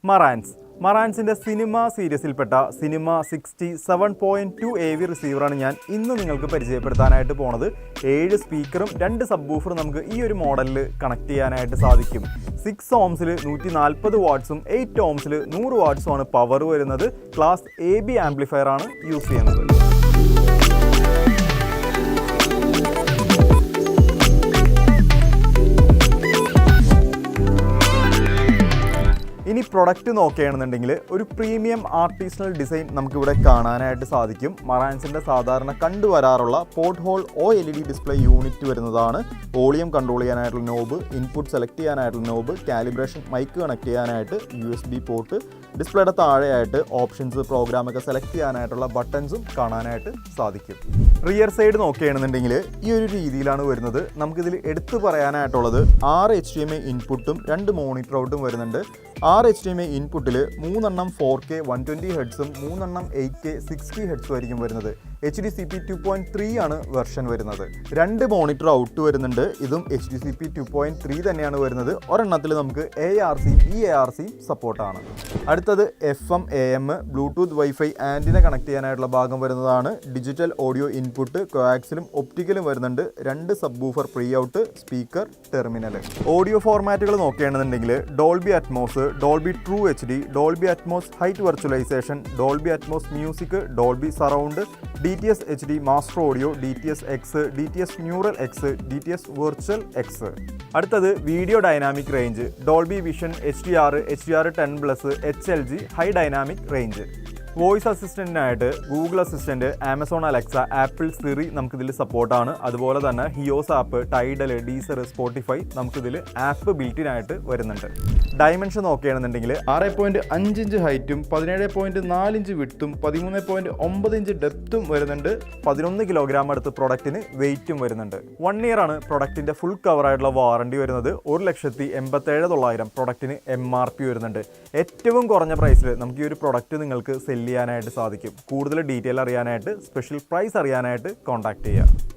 മറാൻസിൻ്റെ cinema സീരീസിൽപ്പെട്ട cinema 67.2 AV റിസീവറാണ് ഞാൻ ഇന്ന് നിങ്ങൾക്ക് പരിചയപ്പെടുത്താനായിട്ട് പോണത്. 7 സ്പീക്കറും 2 സബ് വൂഫറും നമുക്ക് ഈ ഒരു മോഡലിൽ കണക്ട് ചെയ്യാനായിട്ട് സാധിക്കും. 6 ohmസിൽ 140 വാട്ട്സും 8 ohmസിൽ 100 വാട്ട്സുമാണ് പവർ വരുന്നത്. ക്ലാസ് AB ആംപ്ലിഫയർ ആണ് യൂസ് ചെയ്യുന്നത്. ഇനി പ്രൊഡക്റ്റ് നോക്കുകയാണെന്നുണ്ടെങ്കിൽ ഒരു പ്രീമിയം ആർട്ടിസണൽ ഡിസൈൻ നമുക്കിവിടെ കാണാനായിട്ട് സാധിക്കും. മറാൻസിൻ്റെ സാധാരണ കണ്ടുവരാറുള്ള port hole OLED display unit വരുന്നതാണ്. വോളിയം കൺട്രോൾ ചെയ്യാനായിട്ടുള്ള നോബ്, ഇൻപുട്ട് സെലക്ട് ചെയ്യാനായിട്ടുള്ള നോബ്, കാലിബ്രേഷൻ മൈക്ക് കണക്ട് ചെയ്യാനായിട്ട് USB പോർട്ട്, ഡിസ്പ്ലേയുടെ താഴെയായിട്ട് ഓപ്ഷൻസ്, പ്രോഗ്രാമൊക്കെ സെലക്ട് ചെയ്യാനായിട്ടുള്ള ബട്ടൺസും കാണാനായിട്ട് സാധിക്കും. റിയർ സൈഡ് നോക്കുകയാണെന്നുണ്ടെങ്കിൽ ഈ ഒരു രീതിയിലാണ് വരുന്നത്. നമുക്കിതിൽ എടുത്തു പറയാനായിട്ടുള്ളത് 6 HDMI ഇൻപുട്ടും 2 മോണിറ്റർ ഔട്ടും വരുന്നുണ്ട്. 6 HDMI ഇൻപുട്ടിൽ 3 4K 120 ഹെഡ്സും 3 8K 60 ഹെഡ്സും ആയിരിക്കും വരുന്നത്. HDCP 2.3 ആണ് വെർഷൻ വരുന്നത്. 2 മോണിറ്റർ ഔട്ട് വരുന്നുണ്ട്. ഇതും HDCP 2.3 തന്നെയാണ് വരുന്നത്. ഒരെണ്ണത്തിൽ നമുക്ക് ARC EARC സപ്പോർട്ടാണ്. അടുത്തത് FM AM bluetooth wifi antenna connect ചെയ്യാനായിട്ടുള്ള ഭാഗം വരുന്നതാണ്. ഡിജിറ്റൽ ഓഡിയോ ഇൻപുട്ട് കോയാക്സിലും ഒപ്റ്റിക്കലും വരുന്നുണ്ട്. 2 subwoofer pre out, speaker, terminal. Audio ഫോർമാറ്റുകൾ നോക്കുകയാണെന്നുണ്ടെങ്കിൽ Dolby Atmos, Dolby true HD, Dolby Atmos height virtualization, Dolby Atmos music, Dolby surround, DTS HD master audio, DTS X, DTS neural X, DTS virtual X. അടുത്തത് video dynamic range, Dolby vision, HDR, HDR10+, HLG high dynamic range. Voice അസിസ്റ്റൻറ്റിനായിട്ട് Google assistant, Amazon Alexa, apple Siri നമുക്കിതിൽ സപ്പോർട്ടാണ്. അതുപോലെ തന്നെ ഹിയോസ് app, tidal, Deezer, Spotify നമുക്കിതിൽ app ബിൽറ്റിനായിട്ട് വരുന്നുണ്ട്. Dimension നോക്കുകയാണെന്നുണ്ടെങ്കിൽ 6.5 inch ഹൈറ്റും 17.4 ഇഞ്ച് വിഡ്ത്തും 13.9 ഇഞ്ച് ഡെപ്തും വരുന്നുണ്ട്. 11 കിലോഗ്രാം അടുത്ത് പ്രൊഡക്റ്റിന് വെയിറ്റും വരുന്നുണ്ട്. 1 ഇയർ ആണ് പ്രൊഡക്റ്റിൻ്റെ ഫുൾ കവറായിട്ടുള്ള വാറണ്ടി വരുന്നത്. 1,87,900 പ്രൊഡക്റ്റിന് MRP വരുന്നുണ്ട്. ഏറ്റവും കുറഞ്ഞ പ്രൈസിൽ നമുക്ക് ഈ ഒരു പ്രൊഡക്റ്റ് നിങ്ങൾക്ക് സെല് ചെയ്യാനായിട്ട് സാധിക്കും. കൂടുതൽ ഡീറ്റെയിൽ അറിയാനായിട്ട്, സ്പെഷ്യൽ പ്രൈസ് അറിയാനായിട്ട് കോൺടാക്ട് ചെയ്യുക.